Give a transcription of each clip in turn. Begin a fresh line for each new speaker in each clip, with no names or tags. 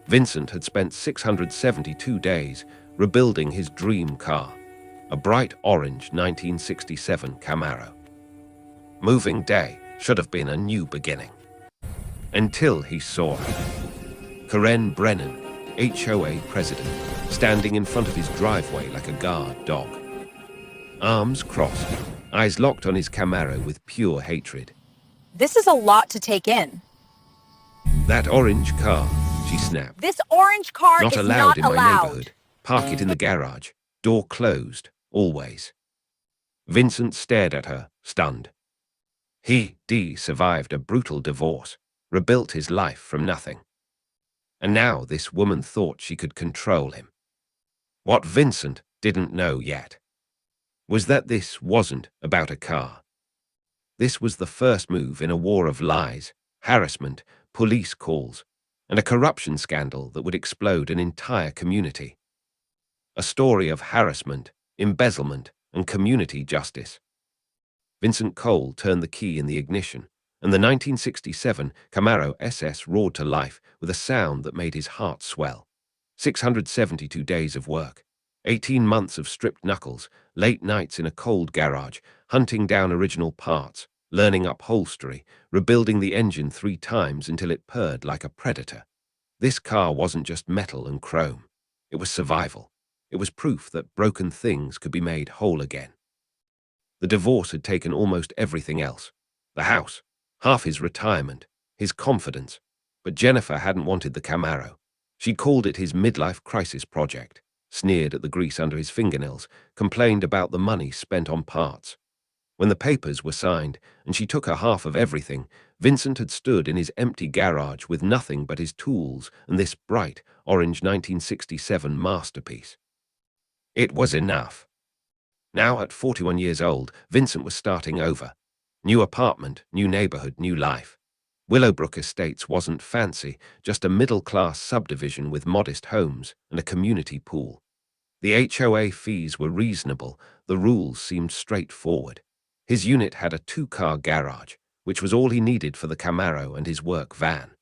Vincent had spent 672 days rebuilding his dream car, a bright orange 1967 Camaro. Moving day should have been a new beginning. Until he saw her. Karen Brennan, HOA president, standing in front of his driveway like a guard dog. Arms crossed, eyes locked on his Camaro with pure hatred.
This is a lot to take in.
That orange car, she snapped.
This orange car
Not
is
allowed
not
in my
allowed.
neighborhood. Park it in the garage. Door closed, always. Vincent stared at her, stunned. He survived a brutal divorce, rebuilt his life from nothing. And now this woman thought she could control him. What Vincent didn't know yet was that this wasn't about a car. This was the first move in a war of lies, harassment, police calls, and a corruption scandal that would explode an entire community. A story of harassment, embezzlement, and community justice. Vincent Cole turned the key in the ignition, and the 1967 Camaro SS roared to life with a sound that made his heart swell. 672 days of work, 18 months of stripped knuckles, late nights in a cold garage, hunting down original parts, learning upholstery, rebuilding the engine 3 times until it purred like a predator. This car wasn't just metal and chrome. It was survival. It was proof that broken things could be made whole again. The divorce had taken almost everything else. The house, half his retirement, his confidence. But Jennifer hadn't wanted the Camaro. She called it his midlife crisis project, sneered at the grease under his fingernails, complained about the money spent on parts. When the papers were signed and she took her half of everything, Vincent had stood in his empty garage with nothing but his tools and this bright, orange 1967 masterpiece. It was enough. Now, at 41 years old, Vincent was starting over. New apartment, new neighborhood, new life. Willowbrook Estates wasn't fancy, just a middle-class subdivision with modest homes and a community pool. The HOA fees were reasonable, the rules seemed straightforward. His unit had a 2-car garage, which was all he needed for the Camaro and his work van.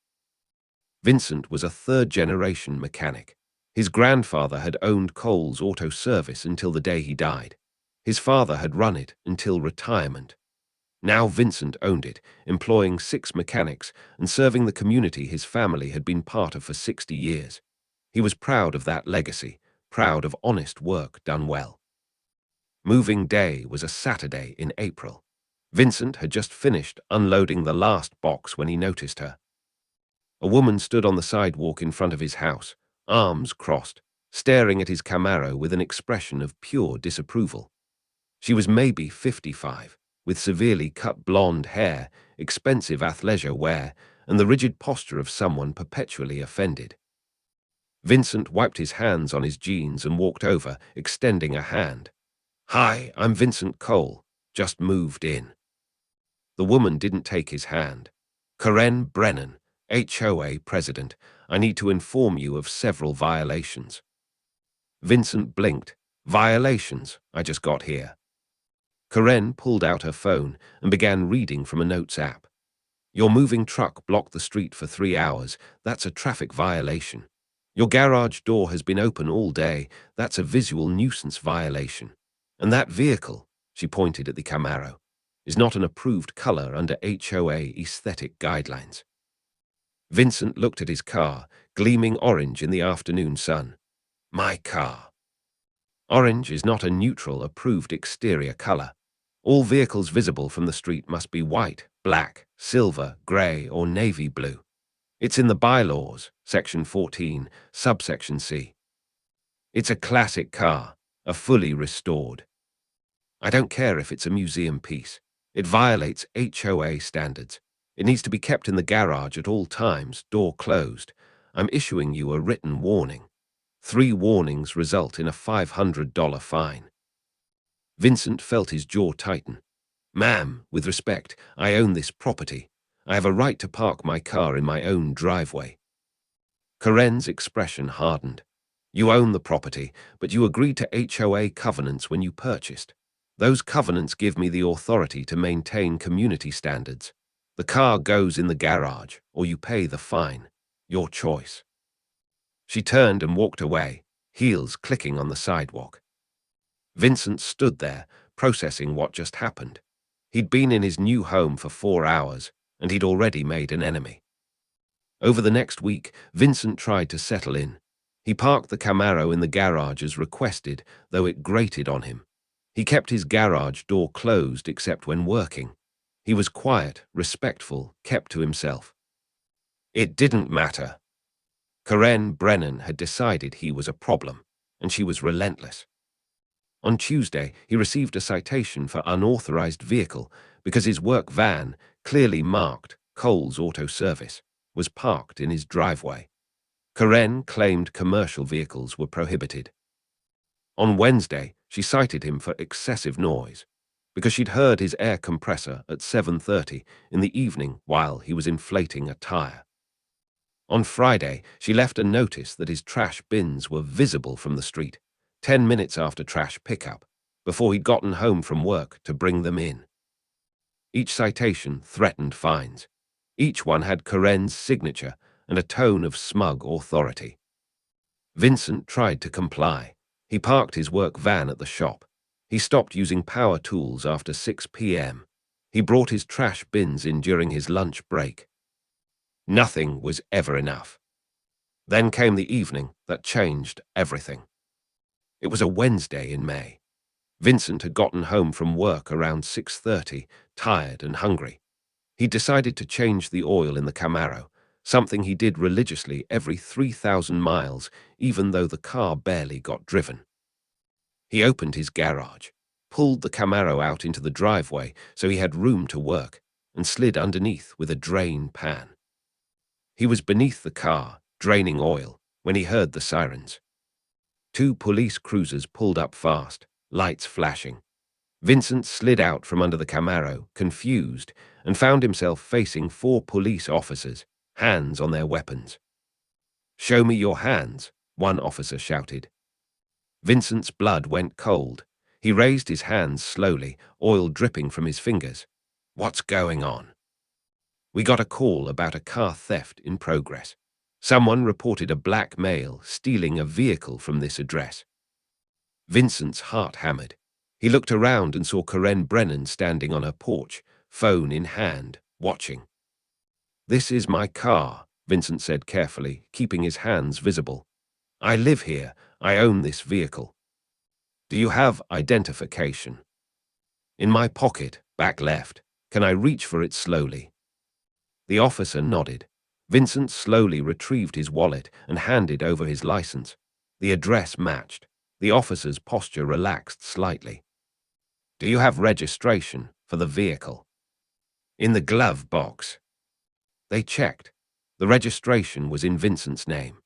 Vincent was a 3rd-generation mechanic. His grandfather had owned Cole's Auto Service until the day he died. His father had run it until retirement. Now Vincent owned it, employing 6 mechanics and serving the community his family had been part of for 60 years. He was proud of that legacy, proud of honest work done well. Moving day was a Saturday in April. Vincent had just finished unloading the last box when he noticed her. A woman stood on the sidewalk in front of his house, arms crossed, staring at his Camaro with an expression of pure disapproval. She was maybe 55, with severely cut blonde hair, expensive athleisure wear, and the rigid posture of someone perpetually offended. Vincent wiped his hands on his jeans and walked over, extending a hand. "Hi, I'm Vincent Cole. Just moved in." The woman didn't take his hand. "Karen Brennan, HOA president. I need to inform you of several violations." Vincent blinked. "Violations? I just got here." Karen pulled out her phone and began reading from a notes app. "Your moving truck blocked the street for 3 hours. That's a traffic violation. Your garage door has been open all day. That's a visual nuisance violation. And that vehicle," she pointed at the Camaro, "is not an approved color under HOA aesthetic guidelines." Vincent looked at his car, gleaming orange in the afternoon sun. "My car." Orange is not a neutral, approved exterior color. All vehicles visible from the street must be white, black, silver, gray, or navy blue. It's in the bylaws, Section 14, subsection C. It's a classic car, a fully restored. I don't care if it's a museum piece. It violates HOA standards. It needs to be kept in the garage at all times, door closed. I'm issuing you a written warning. 3 warnings result in a $500 fine. Vincent felt his jaw tighten. "Ma'am, with respect, I own this property. I have a right to park my car in my own driveway." Karen's expression hardened. "You own the property, but you agreed to HOA covenants when you purchased. Those covenants give me the authority to maintain community standards. The car goes in the garage, or you pay the fine. Your choice." She turned and walked away, heels clicking on the sidewalk. Vincent stood there, processing what just happened. He'd been in his new home for 4 hours, and he'd already made an enemy. Over the next week, Vincent tried to settle in. He parked the Camaro in the garage as requested, though it grated on him. He kept his garage door closed except when working. He was quiet, respectful, kept to himself. It didn't matter. Karen Brennan had decided he was a problem, and she was relentless. On Tuesday, he received a citation for unauthorized vehicle because his work van, clearly marked Coles Auto Service, was parked in his driveway. Karen claimed commercial vehicles were prohibited. On Wednesday, she cited him for excessive noise because she'd heard his air compressor at 7:30 in the evening while he was inflating a tire. On Friday, she left a notice that his trash bins were visible from the street, 10 minutes after trash pickup, before he'd gotten home from work to bring them in. Each citation threatened fines. Each one had Karen's signature and a tone of smug authority. Vincent tried to comply. He parked his work van at the shop. He stopped using power tools after 6 p.m. He brought his trash bins in during his lunch break. Nothing was ever enough. Then came the evening that changed everything. It was a Wednesday in May. Vincent had gotten home from work around 6:30, tired and hungry. He decided to change the oil in the Camaro, something he did religiously every 3,000 miles, even though the car barely got driven. He opened his garage, pulled the Camaro out into the driveway so he had room to work, and slid underneath with a drain pan. He was beneath the car, draining oil, when he heard the sirens. 2 police cruisers pulled up fast, lights flashing. Vincent slid out from under the Camaro, confused, and found himself facing 4 police officers, hands on their weapons. "Show me your hands," one officer shouted. Vincent's blood went cold. He raised his hands slowly, oil dripping from his fingers. "What's going on?" "We got a call about a car theft in progress. Someone reported a black male stealing a vehicle from this address." Vincent's heart hammered. He looked around and saw Karen Brennan standing on her porch, phone in hand, watching. "This is my car," Vincent said carefully, keeping his hands visible. "I live here. I own this vehicle. Do you have identification?" "In my pocket, back left. Can I reach for it slowly?" The officer nodded. Vincent slowly retrieved his wallet and handed over his license. The address matched. The officer's posture relaxed slightly. "Do you have registration for the vehicle?" "In the glove box." They checked. The registration was in Vincent's name.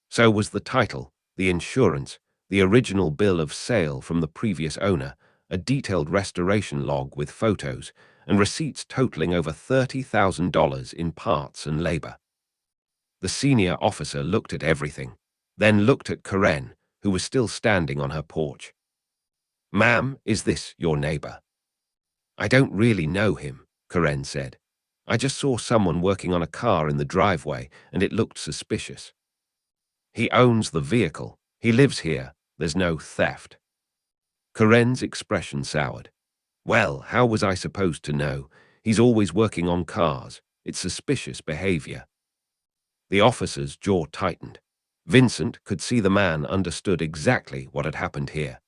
So was the title, the insurance, the original bill of sale from the previous owner, a detailed restoration log with photos, and receipts totaling over $30,000 in parts and labor. The senior officer looked at everything, then looked at Karen, who was still standing on her porch. "Ma'am, is this your neighbor?" "I don't really know him," Karen said. "I just saw someone working on a car in the driveway, and it looked suspicious." "He owns the vehicle. He lives here. There's no theft." Karen's expression soured. "Well, how was I supposed to know? He's always working on cars. It's suspicious behavior." The officer's jaw tightened. Vincent could see the man understood exactly what had happened here.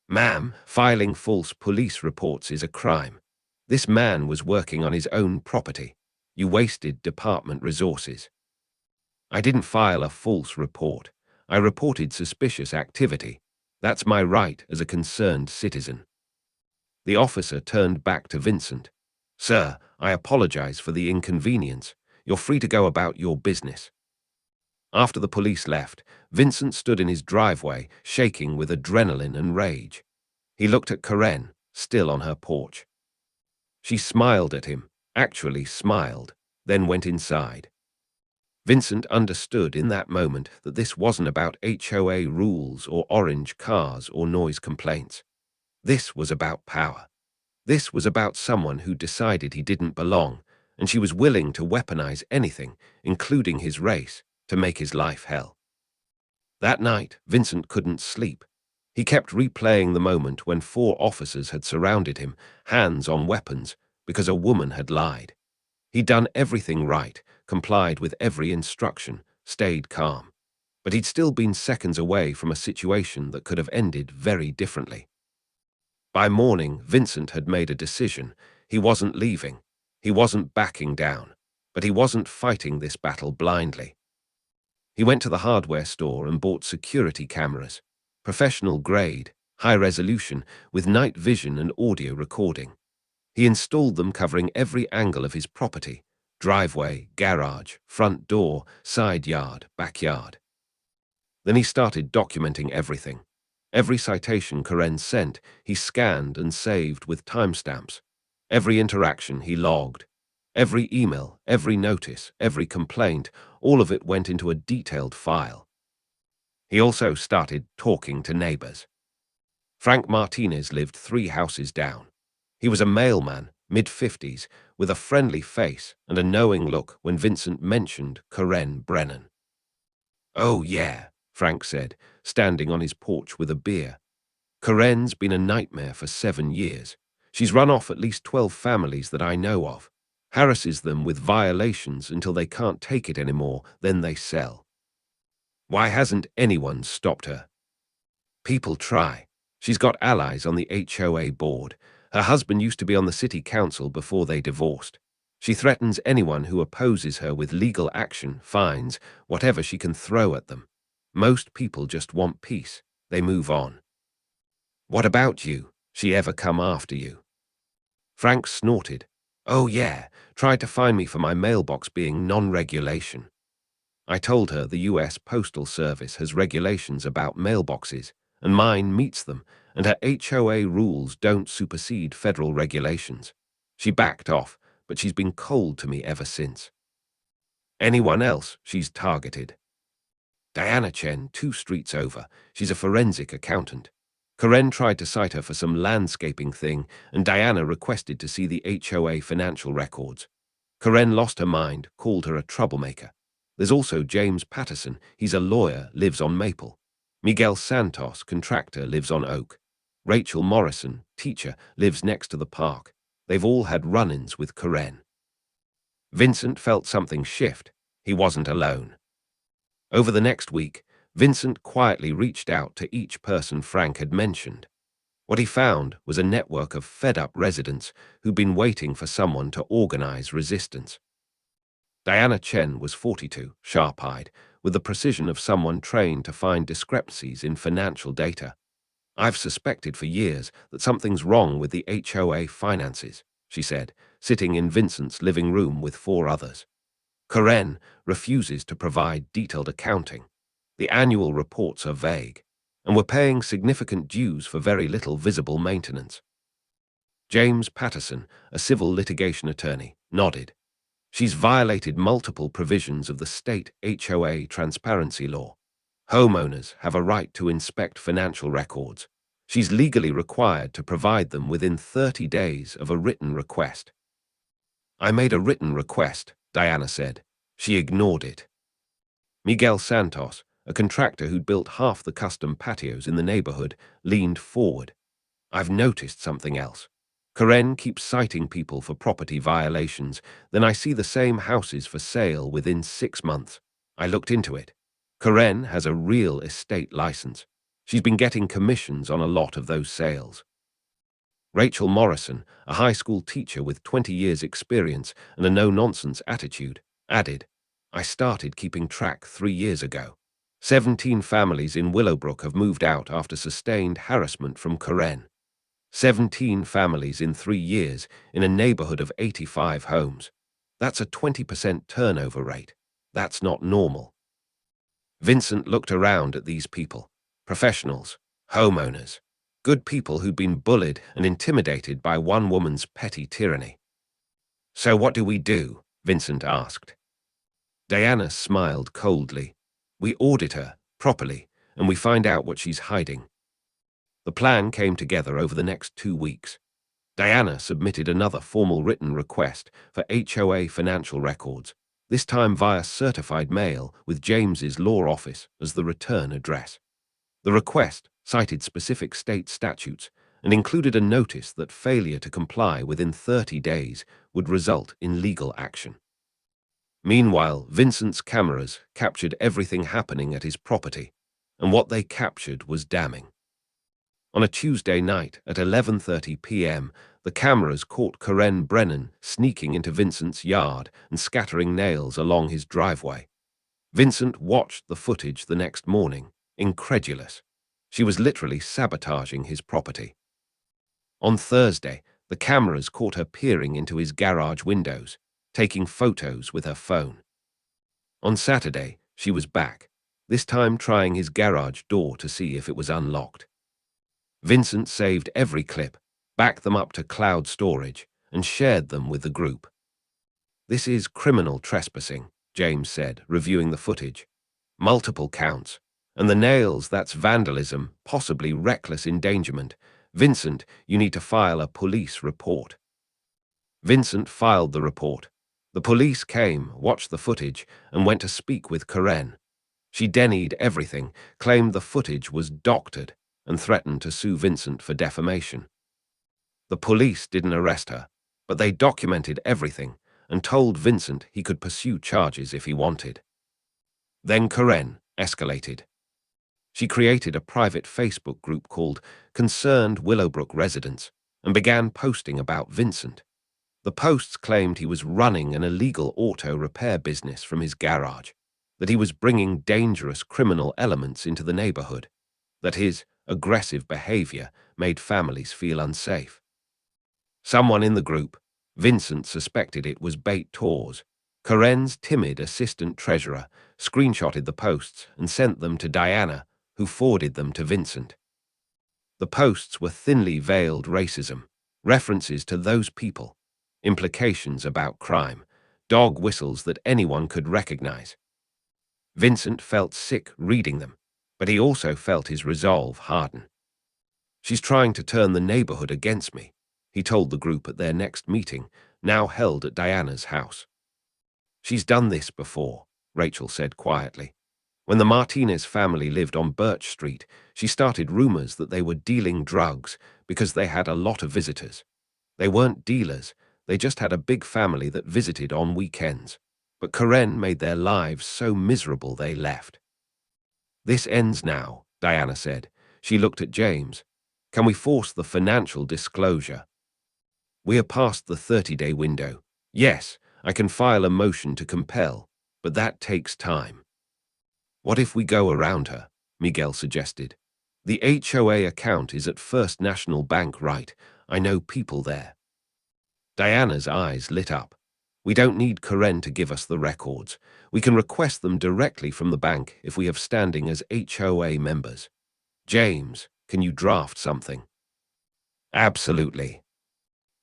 "Ma'am, filing false police reports is a crime. This man was working on his own property. You wasted department resources." "I didn't file a false report. I reported suspicious activity. That's my right as a concerned citizen." The officer turned back to Vincent. "Sir, I apologize for the inconvenience. You're free to go about your business." After the police left, Vincent stood in his driveway, shaking with adrenaline and rage. He looked at Karen, still on her porch. She smiled at him, actually smiled, then went inside. Vincent understood in that moment that this wasn't about HOA rules or orange cars or noise complaints. This was about power. This was about someone who decided he didn't belong, and she was willing to weaponize anything, including his race, to make his life hell. That night, Vincent couldn't sleep. He kept replaying the moment when 4 officers had surrounded him, hands on weapons, because a woman had lied. He'd done everything right, complied with every instruction, stayed calm. But he'd still been seconds away from a situation that could have ended very differently. By morning, Vincent had made a decision. He wasn't leaving. He wasn't backing down. But he wasn't fighting this battle blindly. He went to the hardware store and bought security cameras, professional grade, high resolution, with night vision and audio recording. He installed them covering every angle of his property: driveway, garage, front door, side yard, backyard. Then he started documenting everything. Every citation Karen sent, he scanned and saved with timestamps. Every interaction he logged. Every email, every notice, every complaint, all of it went into a detailed file. He also started talking to neighbors. Frank Martinez lived 3 houses down. He was a mailman, mid-50s, with a friendly face and a knowing look when Vincent mentioned Karen Brennan. "Oh yeah," Frank said, standing on his porch with a beer. "Karen's been a nightmare for 7 years. She's run off at least 12 families that I know of, harasses them with violations until they can't take it anymore, then they sell. Why hasn't anyone stopped her?" "People try. She's got allies on the HOA board. Her husband used to be on the city council before they divorced. She threatens anyone who opposes her with legal action, fines, whatever she can throw at them. Most people just want peace. They move on." "What about you? She ever come after you?" Frank snorted. "Oh yeah, tried to fine me for my mailbox being non-regulation. I told her the US Postal Service has regulations about mailboxes, and mine meets them, and her HOA rules don't supersede federal regulations. She backed off, but she's been cold to me ever since." "Anyone else she's targeted?" "Diana Chen, 2 streets over. She's a forensic accountant. Karen tried to cite her for some landscaping thing, and Diana requested to see the HOA financial records. Karen lost her mind, called her a troublemaker. There's also James Patterson. He's a lawyer, lives on Maple. Miguel Santos, contractor, lives on Oak. Rachel Morrison, teacher, lives next to the park. They've all had run-ins with Karen." Vincent felt something shift. He wasn't alone. Over the next week, Vincent quietly reached out to each person Frank had mentioned. What he found was a network of fed-up residents who'd been waiting for someone to organize resistance. Diana Chen was 42, sharp-eyed, with the precision of someone trained to find discrepancies in financial data. "I've suspected for years that something's wrong with the HOA finances," she said, sitting in Vincent's living room with 4 others. "Karen refuses to provide detailed accounting. The annual reports are vague, and we're paying significant dues for very little visible maintenance." James Patterson, a civil litigation attorney, nodded. "She's violated multiple provisions of the state HOA transparency law. Homeowners have a right to inspect financial records. She's legally required to provide them within 30 days of a written request." "I made a written request," Diana said. She ignored it. Miguel Santos, a contractor who'd built half the custom patios in the neighborhood, leaned forward. "I've noticed something else. Karen keeps citing people for property violations, then I see the same houses for sale within 6 months. I looked into it. Karen has a real estate license. She's been getting commissions on a lot of those sales." Rachel Morrison, a high school teacher with 20 years' experience and a no-nonsense attitude, added, "I started keeping track 3 years ago. 17 families in Willowbrook have moved out after sustained harassment from Karen. 17 families in 3 years in a neighborhood of 85 homes. That's a 20% turnover rate. That's not normal." Vincent looked around at these people, professionals, homeowners, good people who'd been bullied and intimidated by one woman's petty tyranny. "So what do we do?" Vincent asked. Diana smiled coldly. "We audit her, properly, and we find out what she's hiding." The plan came together over the next 2 weeks. Diana submitted another formal written request for HOA financial records. this time via certified mail with James's law office as the return address. The request cited specific state statutes and included a notice that failure to comply within 30 days would result in legal action. Meanwhile, Vincent's cameras captured everything happening at his property, and what they captured was damning. On a Tuesday night at 11:30 p.m., the cameras caught Karen Brennan sneaking into Vincent's yard and scattering nails along his driveway. Vincent watched the footage the next morning, incredulous. She was literally sabotaging his property. On Thursday, the cameras caught her peering into his garage windows, taking photos with her phone. On Saturday, she was back, this time trying his garage door to see if it was unlocked. Vincent saved every clip, backed them up to cloud storage, and shared them with the group. "This is criminal trespassing," James said, reviewing the footage. "Multiple counts. And the nails, that's vandalism, possibly reckless endangerment. Vincent, you need to file a police report." Vincent filed the report. The police came, watched the footage, and went to speak with Karen. She denied everything, claimed the footage was doctored, and threatened to sue Vincent for defamation. The police didn't arrest her, but they documented everything and told Vincent he could pursue charges if he wanted. Then Karen escalated. She created a private Facebook group called Concerned Willowbrook Residents and began posting about Vincent. The posts claimed he was running an illegal auto repair business from his garage, that he was bringing dangerous criminal elements into the neighborhood, that his aggressive behavior made families feel unsafe. Someone in the group, Vincent suspected it was Bate Tors, Karen's timid assistant treasurer, screenshotted the posts and sent them to Diana, who forwarded them to Vincent. The posts were thinly veiled racism, references to those people, implications about crime, dog whistles that anyone could recognize. Vincent felt sick reading them, but he also felt his resolve harden. "She's trying to turn the neighborhood against me," he told the group at their next meeting, now held at Diana's house. "She's done this before," Rachel said quietly. "When the Martinez family lived on Birch Street, she started rumors that they were dealing drugs because they had a lot of visitors. They weren't dealers, they just had a big family that visited on weekends. But Karen made their lives so miserable they left." "This ends now," Diana said. She looked at James. "Can we force the financial disclosure?" "We are past the 30-day window. Yes, I can file a motion to compel, but that takes time." "What if we go around her?" Miguel suggested. "The HOA account is at First National Bank, right? I know people there." Diana's eyes lit up. "We don't need Karen to give us the records. We can request them directly from the bank if we have standing as HOA members. James, can you draft something?" "Absolutely."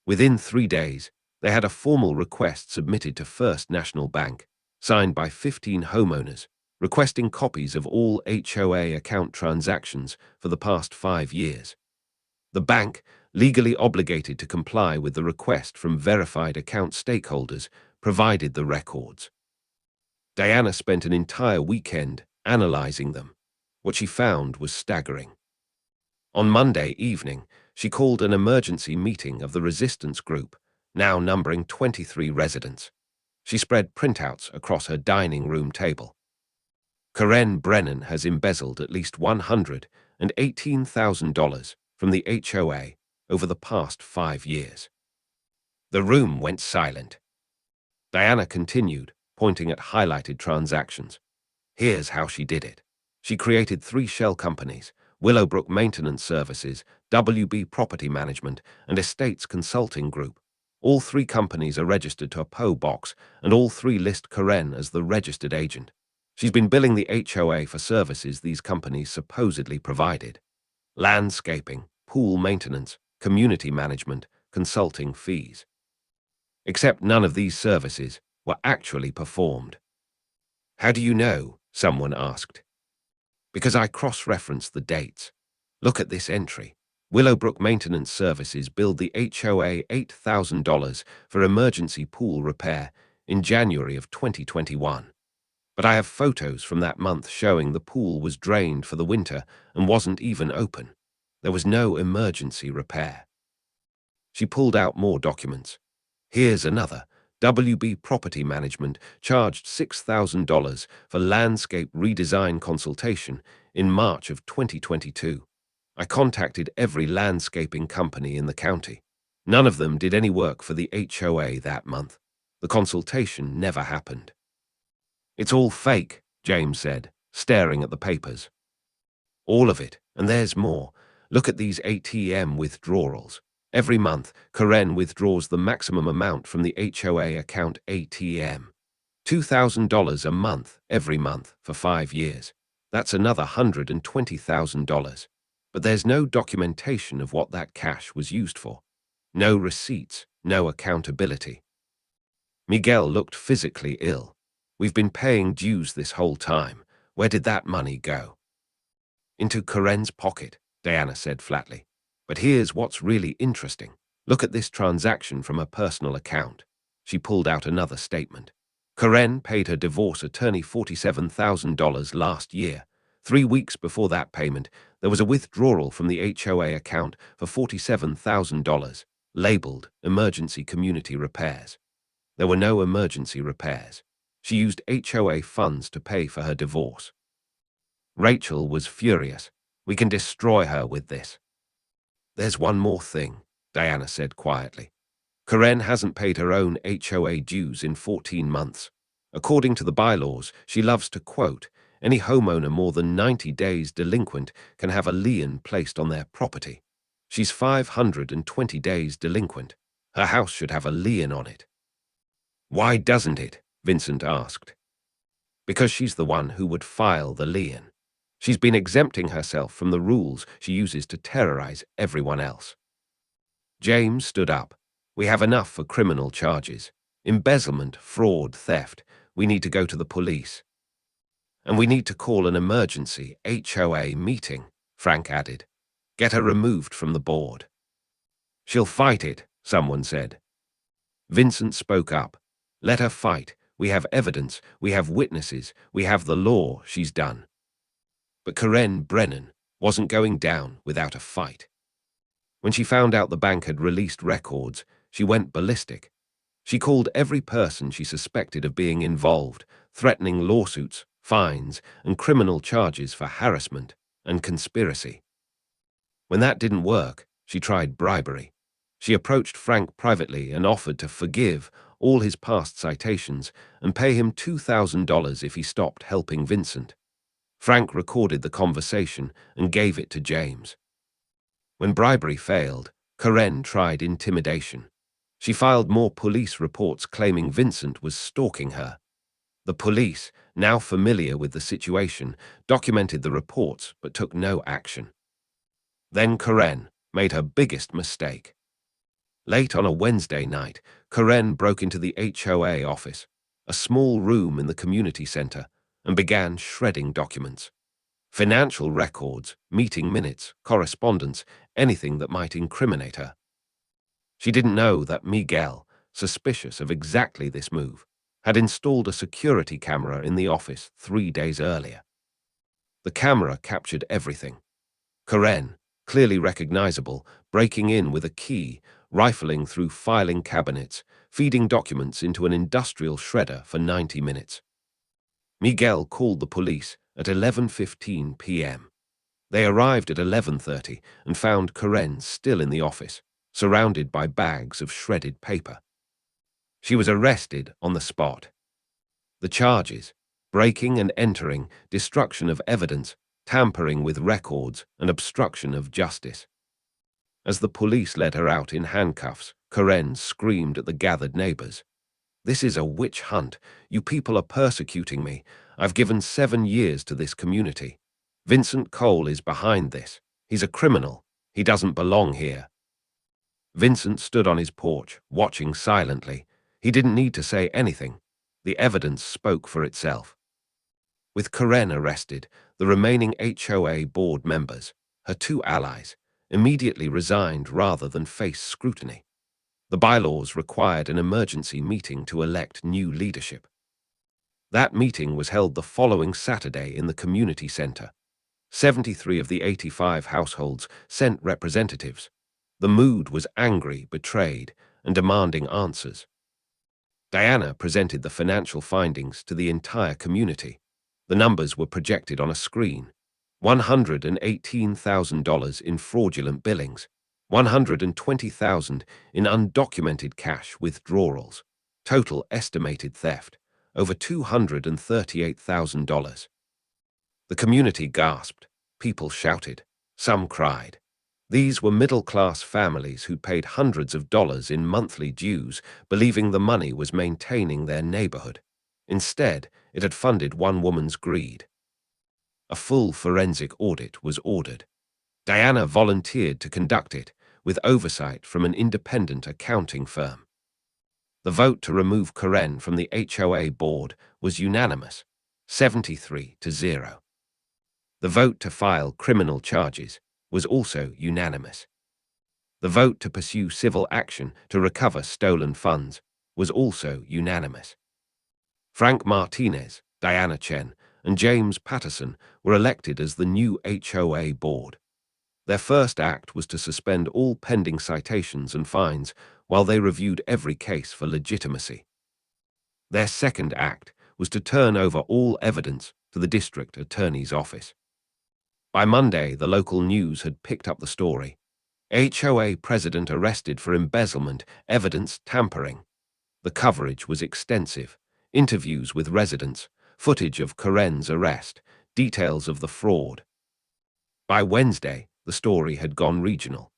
Within 3 days, they had a formal request submitted to First National Bank, signed by 15 homeowners, requesting copies of all HOA account transactions for the past 5 years. The bank, legally obligated to comply with the request from verified account stakeholders, provided the records. Diana spent an entire weekend analyzing them. What she found was staggering. On Monday evening, she called an emergency meeting of the resistance group, now numbering 23 residents. She spread printouts across her dining room table. "Karen Brennan has embezzled at least $118,000 from the HOA over the past 5 years. The room went silent. Diana continued, pointing at highlighted transactions. "Here's how she did it. She created 3 shell companies: Willowbrook Maintenance Services, WB Property Management, and Estates Consulting Group. All 3 companies are registered to a PO box, and all 3 list Karen as the registered agent. She's been billing the HOA for services these companies supposedly provided: landscaping, pool maintenance, community management, consulting fees. Except none of these services were actually performed." "How do you know?" someone asked. "Because I cross-referenced the dates. Look at this entry. Willowbrook Maintenance Services billed the HOA $8,000 for emergency pool repair in January of 2021. But I have photos from that month showing the pool was drained for the winter and wasn't even open. There was no emergency repair. She pulled out more documents. Here's another. WB Property Management charged $6,000 for landscape redesign consultation in March of 2022. I contacted every landscaping company in the county. None of them did any work for the HOA that month. The consultation never happened. It's all fake, James said, staring at the papers. All of it, and there's more. Look at these ATM withdrawals. Every month, Karen withdraws the maximum amount from the HOA account ATM. $2,000 a month, every month, for 5 years. That's another $120,000. But there's no documentation of what that cash was used for. No receipts, no accountability. Miguel looked physically ill. We've been paying dues this whole time. Where did that money go? Into Karen's pocket, Diana said flatly. But here's what's really interesting. Look at this transaction from her personal account. She pulled out another statement. Karen paid her divorce attorney $47,000 last year. 3 weeks before that payment, there was a withdrawal from the HOA account for $47,000, labeled Emergency Community Repairs. There were no emergency repairs. She used HOA funds to pay for her divorce. Rachel was furious. We can destroy her with this. There's one more thing, Diana said quietly. Karen hasn't paid her own HOA dues in 14 months. According to the bylaws, she loves to quote, any homeowner more than 90 days delinquent can have a lien placed on their property. She's 520 days delinquent. Her house should have a lien on it. Why doesn't it? Vincent asked. Because she's the one who would file the lien. She's been exempting herself from the rules she uses to terrorize everyone else. James stood up. We have enough for criminal charges. Embezzlement, fraud, theft. We need to go to the police. And we need to call an emergency HOA meeting, Frank added. Get her removed from the board. She'll fight it, someone said. Vincent spoke up. Let her fight. We have evidence. We have witnesses. We have the law. She's done. But Karen Brennan wasn't going down without a fight. When she found out the bank had released records, she went ballistic. She called every person she suspected of being involved, threatening lawsuits, fines, and criminal charges for harassment and conspiracy. When that didn't work, she tried bribery. She approached Frank privately and offered to forgive all his past citations and pay him $2,000 if he stopped helping Vincent. Frank recorded the conversation and gave it to James. When bribery failed, Karen tried intimidation. She filed more police reports claiming Vincent was stalking her. The police, now familiar with the situation, documented the reports but took no action. Then Karen made her biggest mistake. Late on a Wednesday night, Karen broke into the HOA office, a small room in the community center, and began shredding documents. Financial records, meeting minutes, correspondence, anything that might incriminate her. She didn't know that Miguel, suspicious of exactly this move, had installed a security camera in the office 3 days earlier. The camera captured everything. Karen, clearly recognizable, breaking in with a key, rifling through filing cabinets, feeding documents into an industrial shredder for 90 minutes. Miguel called the police at 11:15 p.m. They arrived at 11:30 and found Karen still in the office, surrounded by bags of shredded paper. She was arrested on the spot. The charges: breaking and entering, destruction of evidence, tampering with records, and obstruction of justice. As the police led her out in handcuffs, Karen screamed at the gathered neighbors. This is a witch hunt. You people are persecuting me. I've given 7 years to this community. Vincent Cole is behind this. He's a criminal. He doesn't belong here. Vincent stood on his porch, watching silently. He didn't need to say anything. The evidence spoke for itself. With Karen arrested, the remaining HOA board members, her 2 allies, immediately resigned rather than face scrutiny. The bylaws required an emergency meeting to elect new leadership. That meeting was held the following Saturday in the community center. 73 of the 85 households sent representatives. The mood was angry, betrayed, and demanding answers. Diana presented the financial findings to the entire community. The numbers were projected on a screen. $118,000 in fraudulent billings, $120,000 in undocumented cash withdrawals, total estimated theft, over $238,000. The community gasped, people shouted, some cried. These were middle-class families who'd paid hundreds of dollars in monthly dues, believing the money was maintaining their neighborhood. Instead, it had funded one woman's greed. A full forensic audit was ordered. Diana volunteered to conduct it, with oversight from an independent accounting firm. The vote to remove Karen from the HOA board was unanimous, 73-0. The vote to file criminal charges was also unanimous. The vote to pursue civil action to recover stolen funds was also unanimous. Frank Martinez, Diana Chen, and James Patterson were elected as the new HOA board. Their first act was to suspend all pending citations and fines while they reviewed every case for legitimacy. Their second act was to turn over all evidence to the district attorney's office. By Monday, the local news had picked up the story. HOA president arrested for embezzlement, evidence tampering. The coverage was extensive. Interviews with residents, footage of Karen's arrest, details of the fraud. By Wednesday, the story had gone regional.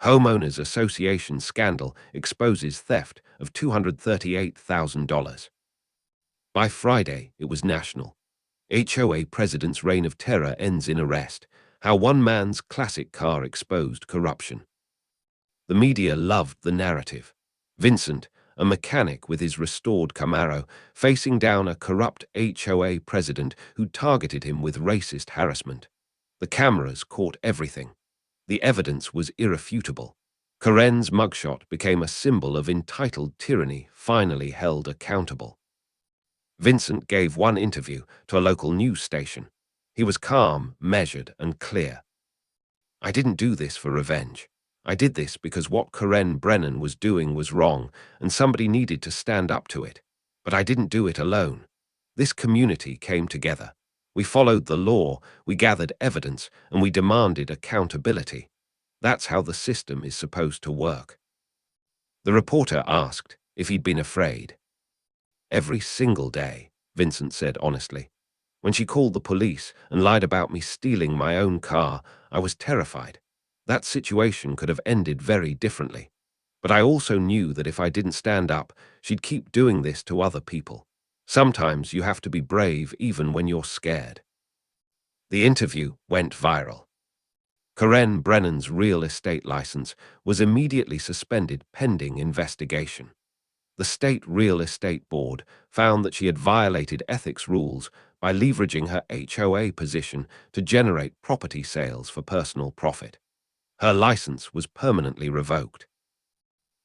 Homeowners Association scandal exposes theft of $238,000. By Friday, it was national. HOA president's reign of terror ends in arrest. How one man's classic car exposed corruption. The media loved the narrative. Vincent, a mechanic with his restored Camaro, facing down a corrupt HOA president who targeted him with racist harassment. The cameras caught everything. The evidence was irrefutable. Karen's mugshot became a symbol of entitled tyranny finally held accountable. Vincent gave one interview to a local news station. He was calm, measured, and clear. I didn't do this for revenge. I did this because what Karen Brennan was doing was wrong, and somebody needed to stand up to it. But I didn't do it alone. This community came together. We followed the law, we gathered evidence, and we demanded accountability. That's how the system is supposed to work. The reporter asked if he'd been afraid. Every single day, Vincent said honestly. When she called the police and lied about me stealing my own car, I was terrified. That situation could have ended very differently. But I also knew that if I didn't stand up, she'd keep doing this to other people. Sometimes you have to be brave even when you're scared. The interview went viral. Karen Brennan's real estate license was immediately suspended pending investigation. The state real estate board found that she had violated ethics rules by leveraging her HOA position to generate property sales for personal profit. Her license was permanently revoked.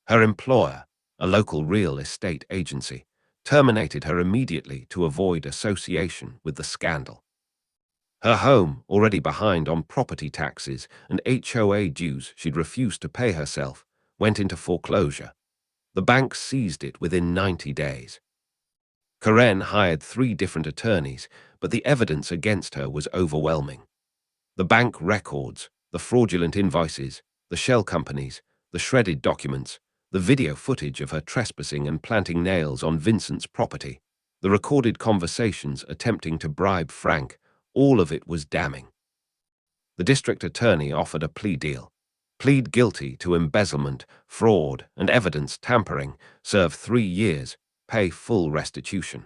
Her employer, a local real estate agency, terminated her immediately to avoid association with the scandal. Her home, already behind on property taxes and HOA dues she'd refused to pay herself, went into foreclosure. The bank seized it within 90 days. Karen hired 3 different attorneys, but the evidence against her was overwhelming. The bank records, the fraudulent invoices, the shell companies, the shredded documents, the video footage of her trespassing and planting nails on Vincent's property, the recorded conversations attempting to bribe Frank, all of it was damning. The district attorney offered a plea deal. Plead guilty to embezzlement, fraud, and evidence tampering, serve 3 years, pay full restitution.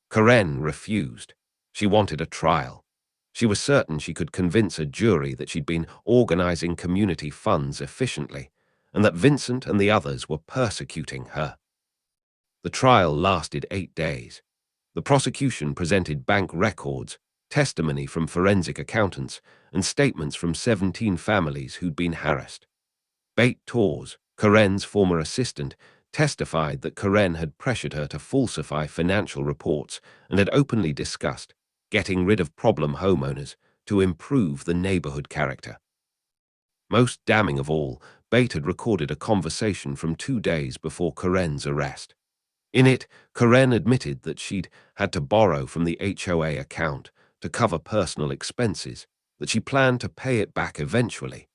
Karen refused. She wanted a trial. She was certain she could convince a jury that she'd been organizing community funds efficiently, and that Vincent and the others were persecuting her. The trial lasted 8 days. The prosecution presented bank records, testimony from forensic accountants, and statements from 17 families who'd been harassed. Bait tours, Karen's former assistant testified that Karen had pressured her to falsify financial reports and had openly discussed getting rid of problem homeowners to improve the neighborhood character. Most damning of all, Bate had recorded a conversation from 2 days before Karen's arrest. In it, Karen admitted that she'd had to borrow from the HOA account to cover personal expenses, that she planned to pay it back eventually,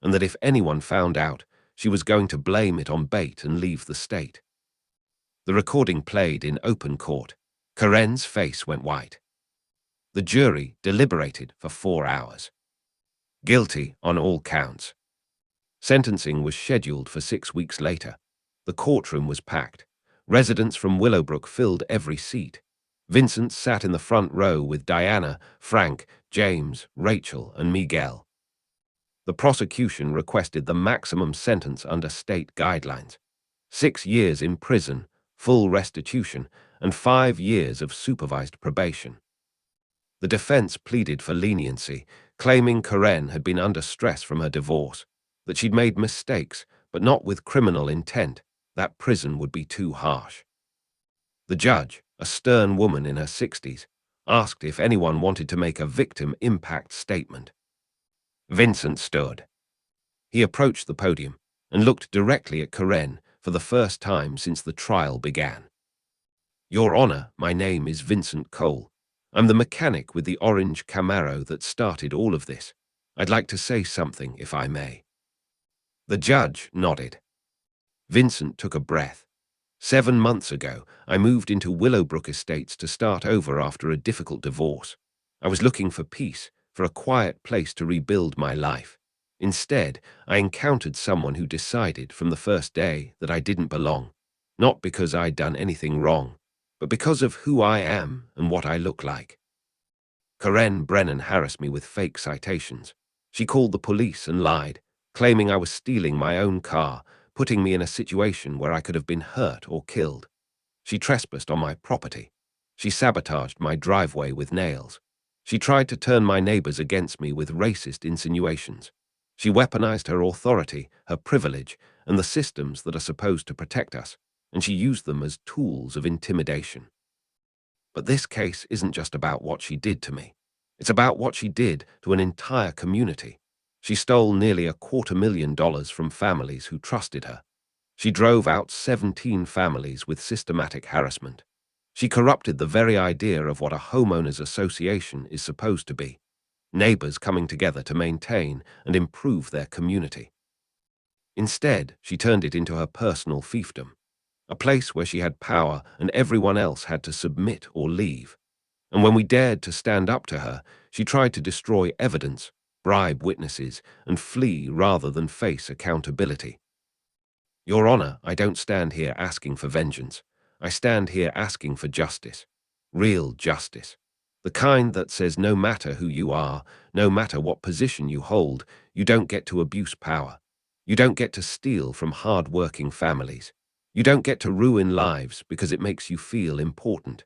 and that if anyone found out, she was going to blame it on Bate and leave the state. The recording played in open court. Karen's face went white. The jury deliberated for 4 hours. Guilty on all counts. Sentencing was scheduled for 6 weeks later. The courtroom was packed. Residents from Willowbrook filled every seat. Vincent sat in the front row with Diana, Frank, James, Rachel, and Miguel. The prosecution requested the maximum sentence under state guidelines: 6 years in prison, full restitution, and 5 years of supervised probation. The defense pleaded for leniency, claiming Karen had been under stress from her divorce, that she'd made mistakes, but not with criminal intent, that prison would be too harsh. The judge, a stern woman in her 60s, asked if anyone wanted to make a victim impact statement. Vincent stood. He approached the podium and looked directly at Karen for the first time since the trial began. "Your Honor, my name is Vincent Cole. I'm the mechanic with the orange Camaro that started all of this. I'd like to say something, if I may." The judge nodded. Vincent took a breath. 7 months ago, I moved into Willowbrook Estates to start over after a difficult divorce. I was looking for peace, for a quiet place to rebuild my life. Instead, I encountered someone who decided from the first day that I didn't belong, not because I'd done anything wrong, but because of who I am and what I look like. Karen Brennan harassed me with fake citations. She called the police and lied, claiming I was stealing my own car, putting me in a situation where I could have been hurt or killed. She trespassed on my property. She sabotaged my driveway with nails. She tried to turn my neighbors against me with racist insinuations. She weaponized her authority, her privilege, and the systems that are supposed to protect us, and she used them as tools of intimidation. But this case isn't just about what she did to me. It's about what she did to an entire community. She stole nearly $250,000 from families who trusted her. She drove out 17 families with systematic harassment. She corrupted the very idea of what a homeowners association is supposed to be: neighbors coming together to maintain and improve their community. Instead, she turned it into her personal fiefdom, a place where she had power and everyone else had to submit or leave. And when we dared to stand up to her, she tried to destroy evidence, bribe witnesses, and flee rather than face accountability. Your Honor, I don't stand here asking for vengeance. I stand here asking for justice. Real justice. The kind that says no matter who you are, no matter what position you hold, you don't get to abuse power. You don't get to steal from hard-working families. You don't get to ruin lives because it makes you feel important.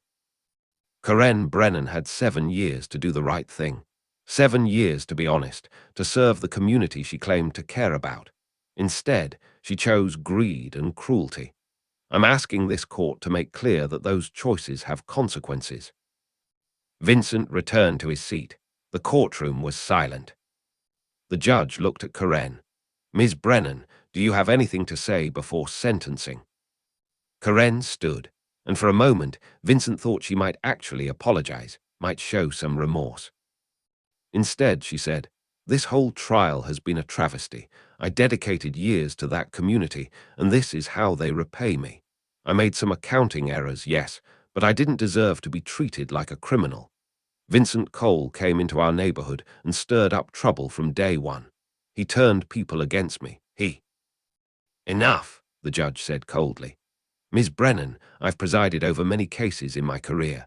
Karen Brennan had 7 years to do the right thing. 7 years to be honest, to serve the community she claimed to care about. Instead, she chose greed and cruelty. I'm asking this court to make clear that those choices have consequences. Vincent returned to his seat. The courtroom was silent. The judge looked at Karen. "Ms. Brennan, do you have anything to say before sentencing?" Karen stood, and for a moment, Vincent thought she might actually apologize, might show some remorse. Instead, she said, "This whole trial has been a travesty. I dedicated years to that community, and this is how they repay me. I made some accounting errors, yes, but I didn't deserve to be treated like a criminal. Vincent Cole came into our neighborhood and stirred up trouble from day one. He turned people against me. Enough, the judge said coldly. "Ms. Brennan, I've presided over many cases in my career.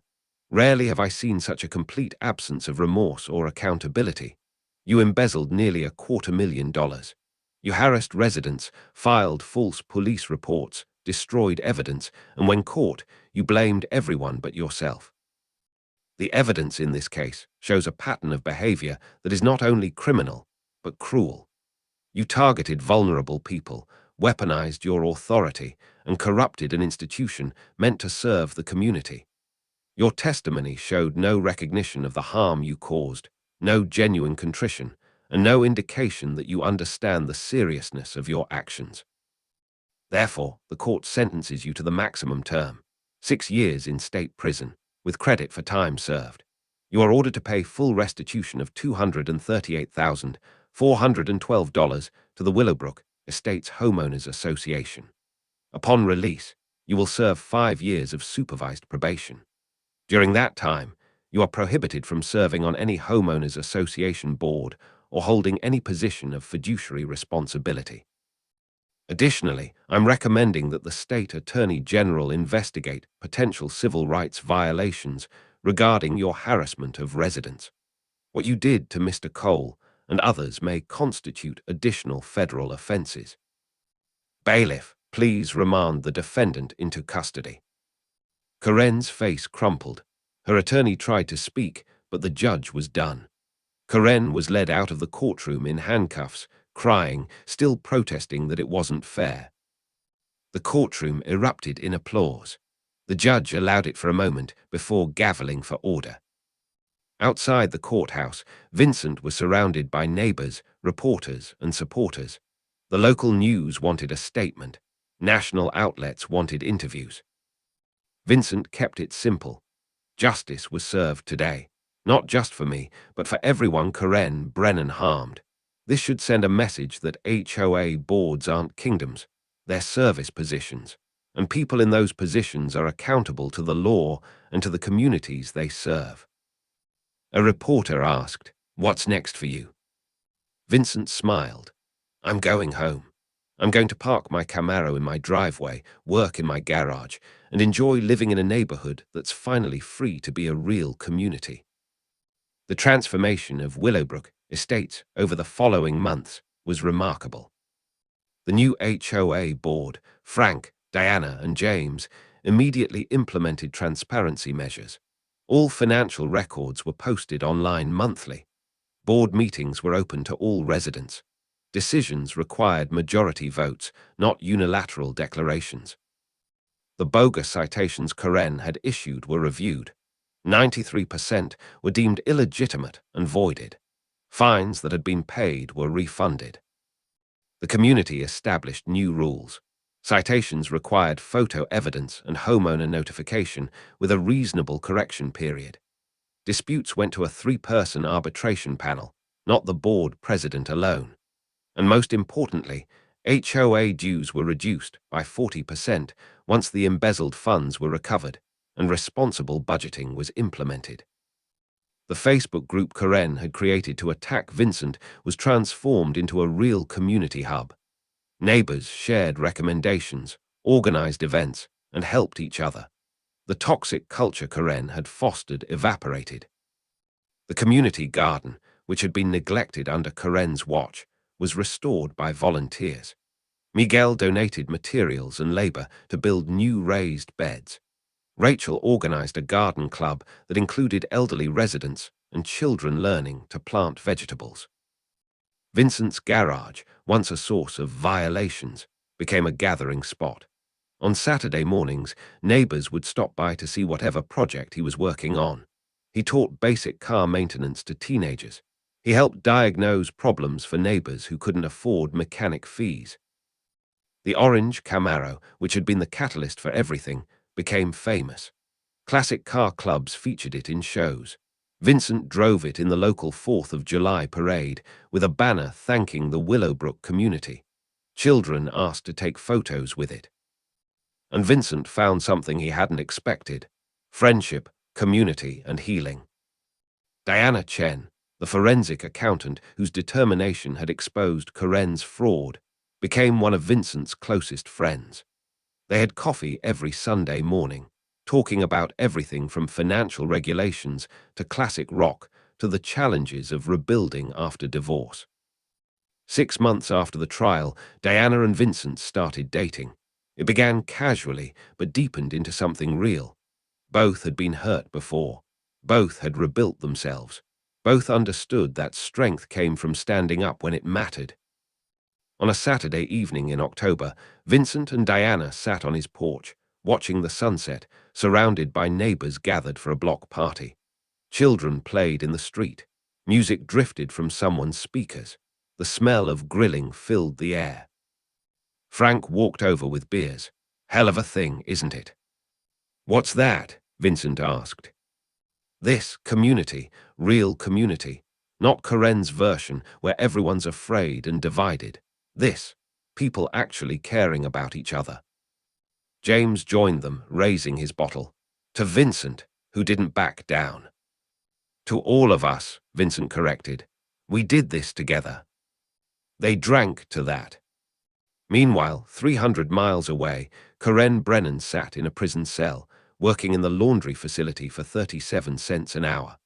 Rarely have I seen such a complete absence of remorse or accountability. You embezzled nearly $250,000. You harassed residents, filed false police reports, destroyed evidence, and when caught, you blamed everyone but yourself. The evidence in this case shows a pattern of behavior that is not only criminal, but cruel. You targeted vulnerable people, weaponized your authority, and corrupted an institution meant to serve the community. Your testimony showed no recognition of the harm you caused, no genuine contrition, and no indication that you understand the seriousness of your actions. Therefore, the court sentences you to the maximum term, 6 years in state prison, with credit for time served. You are ordered to pay full restitution of $238,412 to the Willowbrook Estates Homeowners Association. Upon release, you will serve 5 years of supervised probation. During that time, you are prohibited from serving on any homeowners association board or holding any position of fiduciary responsibility. Additionally, I'm recommending that the State Attorney General investigate potential civil rights violations regarding your harassment of residents. What you did to Mr. Cole and others may constitute additional federal offenses. Bailiff, please remand the defendant into custody. Karen's face crumpled. Her attorney tried to speak, but the judge was done. Karen was led out of the courtroom in handcuffs, crying, still protesting that it wasn't fair. The courtroom erupted in applause. The judge allowed it for a moment before gaveling for order. Outside the courthouse, Vincent was surrounded by neighbors, reporters, and supporters. The local news wanted a statement. National outlets wanted interviews. Vincent kept it simple. Justice was served today, not just for me, but for everyone Karen Brennan harmed. This should send a message that HOA boards aren't kingdoms, they're service positions, and people in those positions are accountable to the law and to the communities they serve. A reporter asked, "What's next for you?" Vincent smiled. "I'm going home. I'm going to park my Camaro in my driveway, work in my garage, and enjoy living in a neighborhood that's finally free to be a real community." The transformation of Willowbrook Estates over the following months was remarkable. The new HOA board, Frank, Diana, and James, immediately implemented transparency measures. All financial records were posted online monthly. Board meetings were open to all residents. Decisions required majority votes, not unilateral declarations. The bogus citations Karen had issued were reviewed. 93% were deemed illegitimate and voided. Fines that had been paid were refunded. The community established new rules. Citations required photo evidence and homeowner notification with a reasonable correction period. Disputes went to a 3-person arbitration panel, not the board president alone. And most importantly, HOA dues were reduced by 40% once the embezzled funds were recovered and responsible budgeting was implemented. The Facebook group Karen had created to attack Vincent was transformed into a real community hub. Neighbors shared recommendations, organized events, and helped each other. The toxic culture Karen had fostered evaporated. The community garden, which had been neglected under Karen's watch, was restored by volunteers. Miguel donated materials and labor to build new raised beds. Rachel organized a garden club that included elderly residents and children learning to plant vegetables. Vincent's garage, once a source of violations, became a gathering spot. On Saturday mornings, neighbors would stop by to see whatever project he was working on. He taught basic car maintenance to teenagers. He helped diagnose problems for neighbors who couldn't afford mechanic fees. The orange Camaro, which had been the catalyst for everything, became famous. Classic car clubs featured it in shows. Vincent drove it in the local 4th of July parade with a banner thanking the Willowbrook community. Children asked to take photos with it. And Vincent found something he hadn't expected: friendship, community, and healing. Diana Chen, the forensic accountant whose determination had exposed Karen's fraud, became one of Vincent's closest friends. They had coffee every Sunday morning, talking about everything from financial regulations to classic rock to the challenges of rebuilding after divorce. 6 months after the trial, Diana and Vincent started dating. It began casually, but deepened into something real. Both had been hurt before. Both had rebuilt themselves. Both understood that strength came from standing up when it mattered. On a Saturday evening in October, Vincent and Diana sat on his porch, watching the sunset, surrounded by neighbors gathered for a block party. Children played in the street. Music drifted from someone's speakers. The smell of grilling filled the air. Frank walked over with beers. "Hell of a thing, isn't it?" "What's that?" Vincent asked. "This community, real community. Not Karen's version where everyone's afraid and divided. This, people actually caring about each other." James joined them, raising his bottle. To Vincent, who didn't back down. "To all of us," Vincent corrected. "We did this together." They drank to that. Meanwhile, 300 miles away, Karen Brennan sat in a prison cell, working in the laundry facility for 37 cents an hour.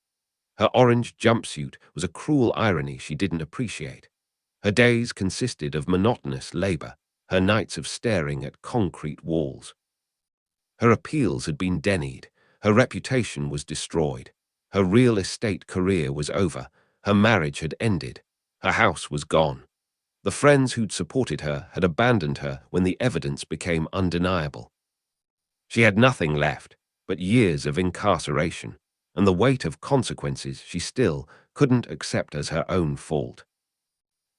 Her orange jumpsuit was a cruel irony she didn't appreciate. Her days consisted of monotonous labor, her nights of staring at concrete walls. Her appeals had been denied, her reputation was destroyed, her real estate career was over, her marriage had ended, her house was gone. The friends who'd supported her had abandoned her when the evidence became undeniable. She had nothing left but years of incarceration and the weight of consequences she still couldn't accept as her own fault.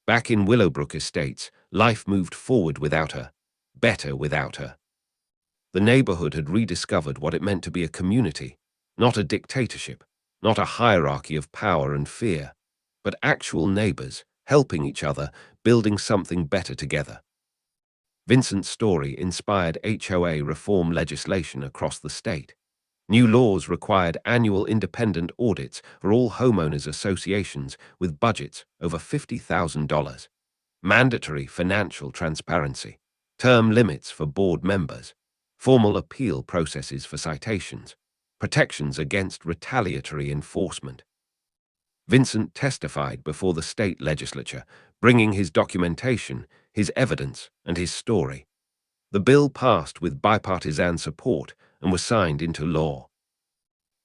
Back in Willowbrook Estates, life moved forward without her, better without her. The neighborhood had rediscovered what it meant to be a community, not a dictatorship, not a hierarchy of power and fear, but actual neighbors, helping each other, building something better together. Vincent's story inspired HOA reform legislation across the state. New laws required annual independent audits for all homeowners associations with budgets over $50,000, mandatory financial transparency, term limits for board members, formal appeal processes for citations, protections against retaliatory enforcement. Vincent testified before the state legislature, bringing his documentation, his evidence, and his story. The bill passed with bipartisan support and was signed into law.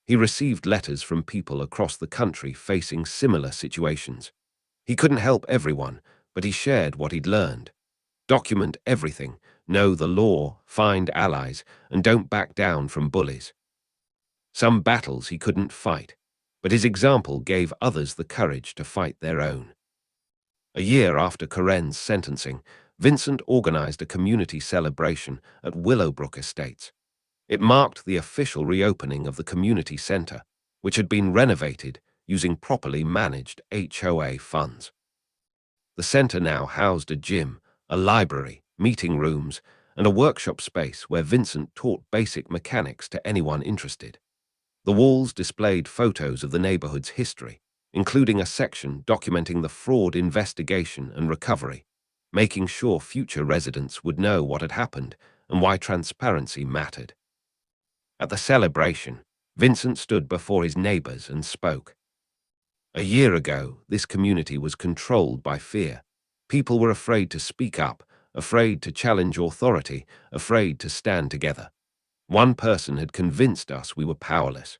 He received letters from people across the country facing similar situations. He couldn't help everyone, but he shared what he'd learned. Document everything, know the law, find allies, and don't back down from bullies. Some battles he couldn't fight, but his example gave others the courage to fight their own. A year after Karen's sentencing, Vincent organized a community celebration at Willowbrook Estates. It marked the official reopening of the community center, which had been renovated using properly managed HOA funds. The center now housed a gym, a library, meeting rooms, and a workshop space where Vincent taught basic mechanics to anyone interested. The walls displayed photos of the neighborhood's history, including a section documenting the fraud investigation and recovery, making sure future residents would know what had happened and why transparency mattered. At the celebration, Vincent stood before his neighbors and spoke. A year ago, this community was controlled by fear. People were afraid to speak up, afraid to challenge authority, afraid to stand together. One person had convinced us we were powerless.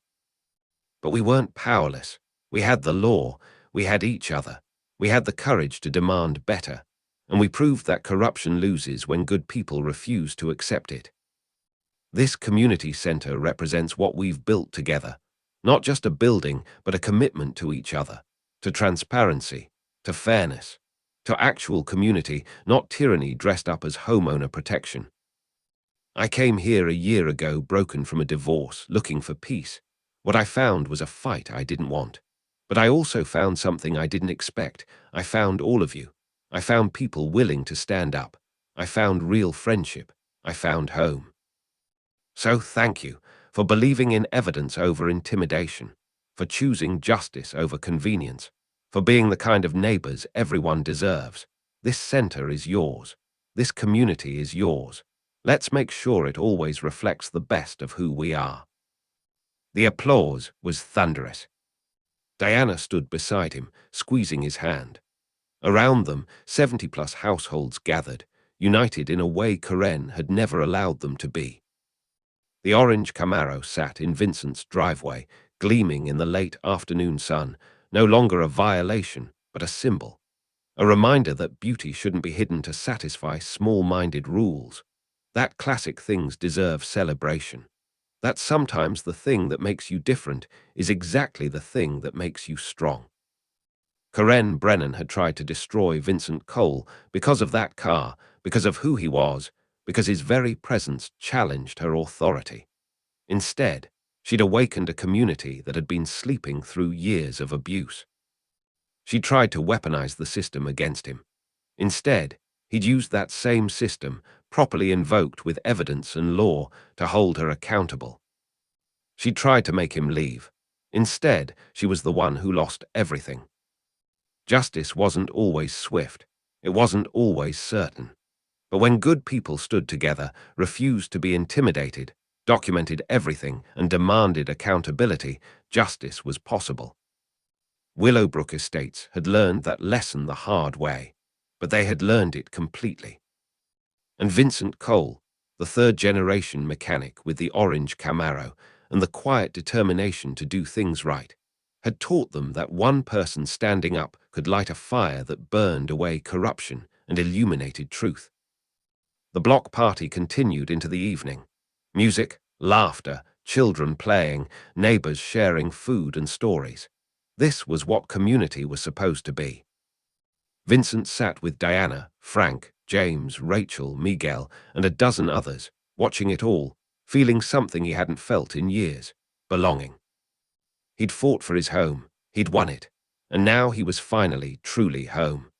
But we weren't powerless. We had the law, we had each other, we had the courage to demand better, and we proved that corruption loses when good people refuse to accept it. This community center represents what we've built together, not just a building, but a commitment to each other, to transparency, to fairness, to actual community, not tyranny dressed up as homeowner protection. I came here a year ago broken from a divorce, looking for peace. What I found was a fight I didn't want. But I also found something I didn't expect. I found all of you. I found people willing to stand up. I found real friendship. I found home. So thank you for believing in evidence over intimidation, for choosing justice over convenience, for being the kind of neighbors everyone deserves. This center is yours. This community is yours. Let's make sure it always reflects the best of who we are. The applause was thunderous. Diana stood beside him, squeezing his hand. Around them, 70-plus households gathered, united in a way Karen had never allowed them to be. The orange Camaro sat in Vincent's driveway, gleaming in the late afternoon sun, no longer a violation, but a symbol. A reminder that beauty shouldn't be hidden to satisfy small-minded rules. That classic things deserve celebration. That sometimes the thing that makes you different is exactly the thing that makes you strong. Karen Brennan had tried to destroy Vincent Cole because of that car, because of who he was, because his very presence challenged her authority. Instead, she'd awakened a community that had been sleeping through years of abuse. She tried to weaponize the system against him. Instead, he'd used that same system, properly invoked with evidence and law, to hold her accountable. She tried to make him leave. Instead, she was the one who lost everything. Justice wasn't always swift. It wasn't always certain. But when good people stood together, refused to be intimidated, documented everything, and demanded accountability, justice was possible. Willowbrook Estates had learned that lesson the hard way, but they had learned it completely. And Vincent Cole, the third-generation mechanic with the orange Camaro and the quiet determination to do things right, had taught them that one person standing up could light a fire that burned away corruption and illuminated truth. The block party continued into the evening. Music, laughter, children playing, neighbors sharing food and stories. This was what community was supposed to be. Vincent sat with Diana, Frank, James, Rachel, Miguel, and a dozen others, watching it all, feeling something he hadn't felt in years: belonging. He'd fought for his home, he'd won it, and now he was finally truly home.